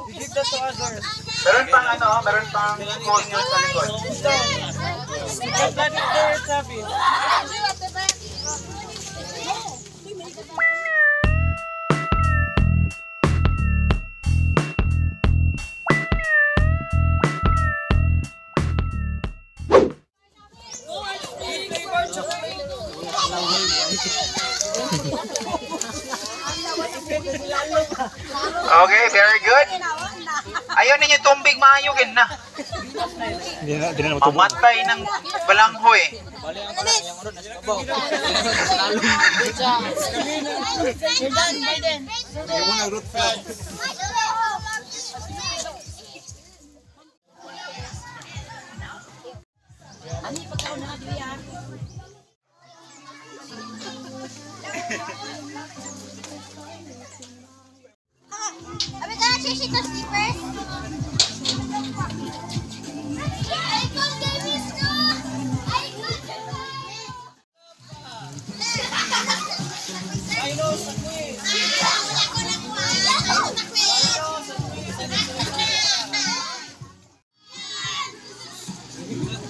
Give that to others. Meron pang ano, meron pang coaster sa likod. Because that is their sabi. Okay, very good. Ayaw ninyo tumbig maayugin na. Di na matubog. Mamatay ng balanghoy. Are we gonna change it to slippers?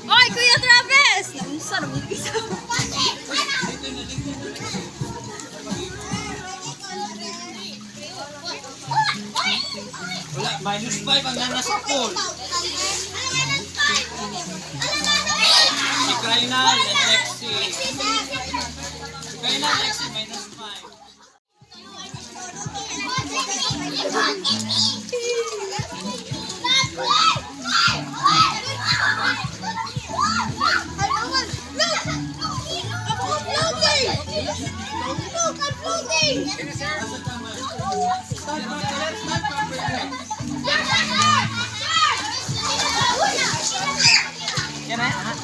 Oy, Kuya Travis! Naunsa na mo isa. Wala, -5 ang nana sa pool. Si Kainal and Lexi. Si Kainal, Lexi, -5. Yan na, ha?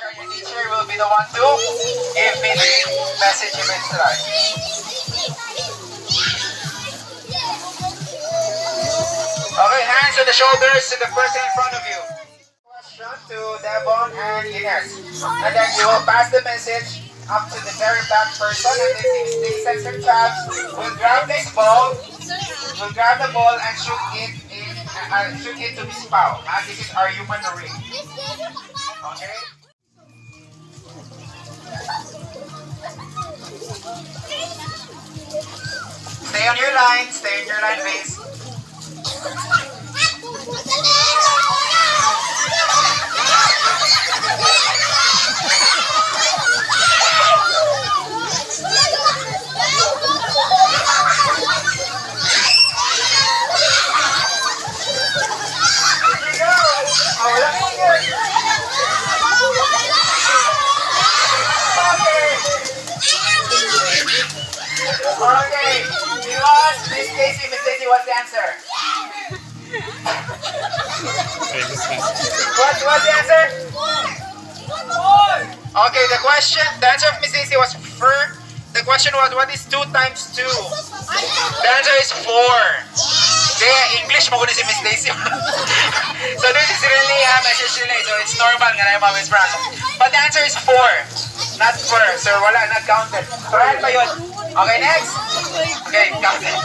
Your teacher will be the one to give me the message if it's right. Okay, hands on the shoulders to the person in front of you. Question to Devon and Ines. And then you will pass the message up to the very back person, and then the sensor tabs will grab this ball, will grab the ball and shoot it to Miss Pao. This is our human ring. Okay? Stay on your line, please. Okay, you asked Miss Stacy. Miss Stacy, what's the answer? What's the answer? Okay, the answer of Miss Stacy was fur. The question was, what is 2 times 2? The answer is 4. Kaya English mo si Miss Stacy. So this is really a message nila. So it's normal nga na yung mga Miss France. But the answer is 4. Not fur. So wala, not counted. Correct ba yun? Okay, next. Okay, counted.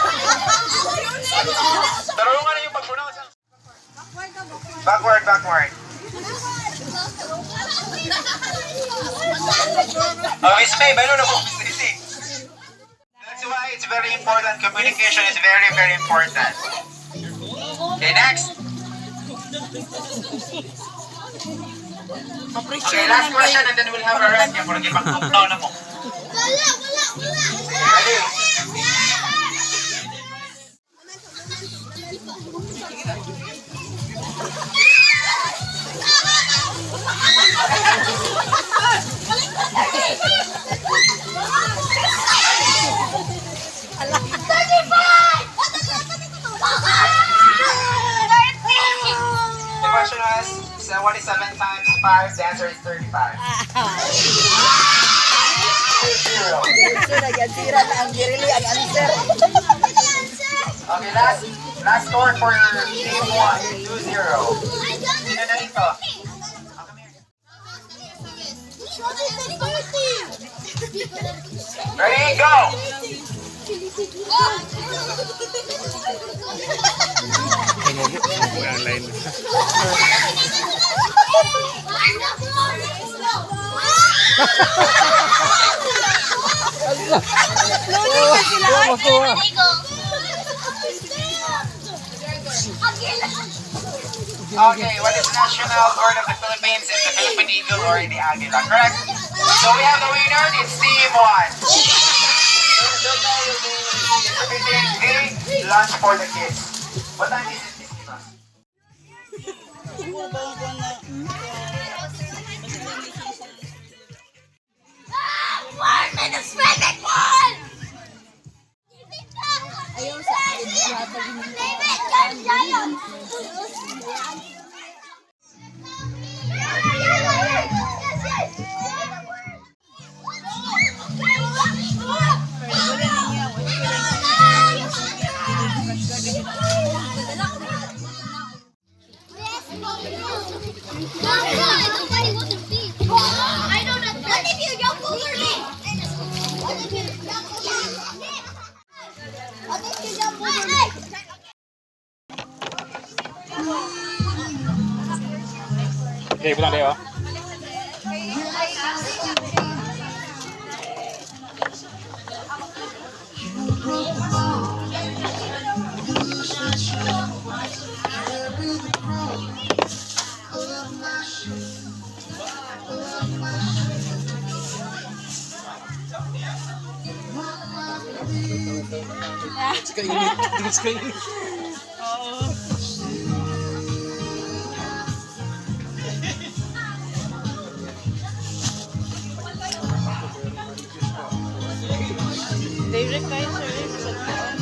Tarungan na yung pag-pronounce. Backward. Miss May, meron ako Miss Stacy. That's why it's very important. Communication is very, very important. Okay, next. Okay, last question and then we'll have a rest. Yung mga pagkaklo na mo. Ready? The question was, so what is 7 times 5? The answer is 35. 2-0. Okay, last score for team 1. 2-0. Sino na dito? Ready, go! Walang line. Okay, what is national bird of the Philippines? Is the Philippine Eagle or the Aguila, correct? So we have the winner, it's team 1. Distributing the lunch for the kids. What time is it, Miss Diva? I know that. What if you jump over me? What if you jump over me? What if you jump over me? Okay, pulang tayo. David Kaiser sa tuwan.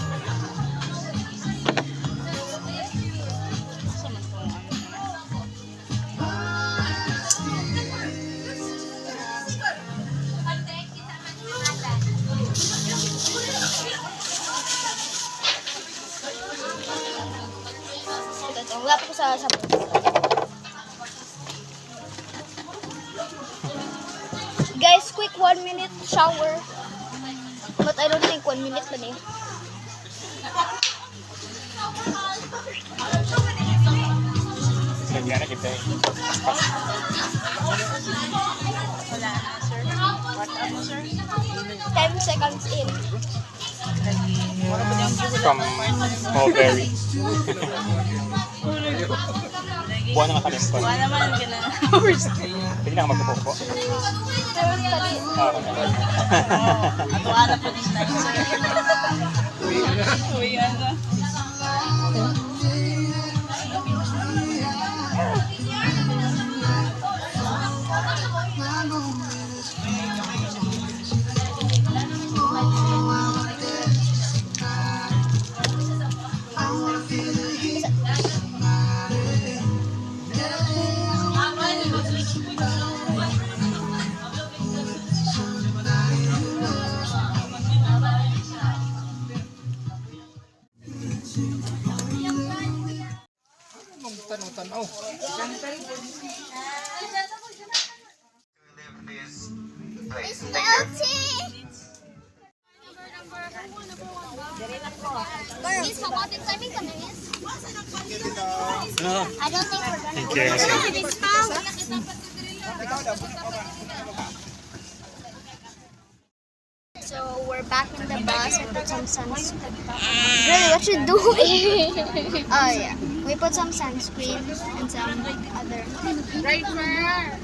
Wala pa ko sa Guys, quick 1 minute shower. But I don't think 1 minute na eh. Lagyan na kita eh. Wala na, sir. What up, sir? 10 seconds in. From Mulberry. Buwan na makalim ko. Wala naman, ganun. Pwede na ka magpupo. Wala po din na, sir. Uy, ano? Tanong-tanaw. This place. Miss, kamotin timing kami, Miss. I don't think we're gonna Thank you. So we're back. back in the bus, we put some sunscreen. Really, what you doing? Oh yeah, we put some sunscreen and some other. Right there.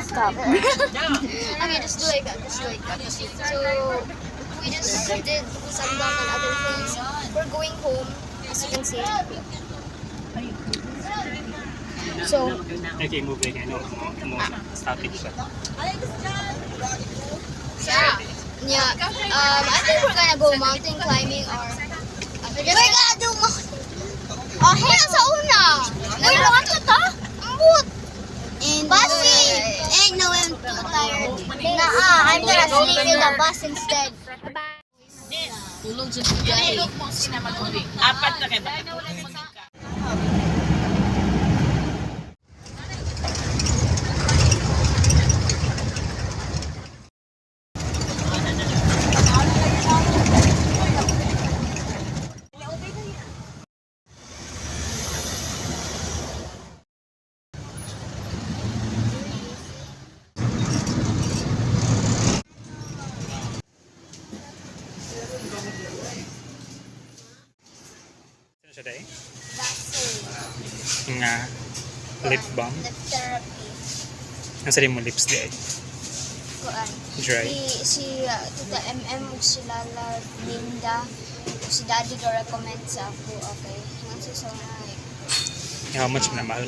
Stop. Okay, just do like that. Just do like that. So we just did some done and other things. We're going home, as you can see. So Okay, moving. Ano, static siya. yeah. I think we're gonna go mountain climbing or. We're gonna do oh, hey, sa una. Uy, mga tuta. Ambot. And no, I'm too tired. I'm gonna sleep in the bus instead. Bye. Tulog sa bigay. Apat na kayo. Ano siya day? Nga lip balm. Lip therapy. Nasa rin mo lips day? Kuan. Dry. Si Tita MM ug si Lala Linda ug si Daddy go recommend sa ako, okay. Nga si so How much mo na mahal?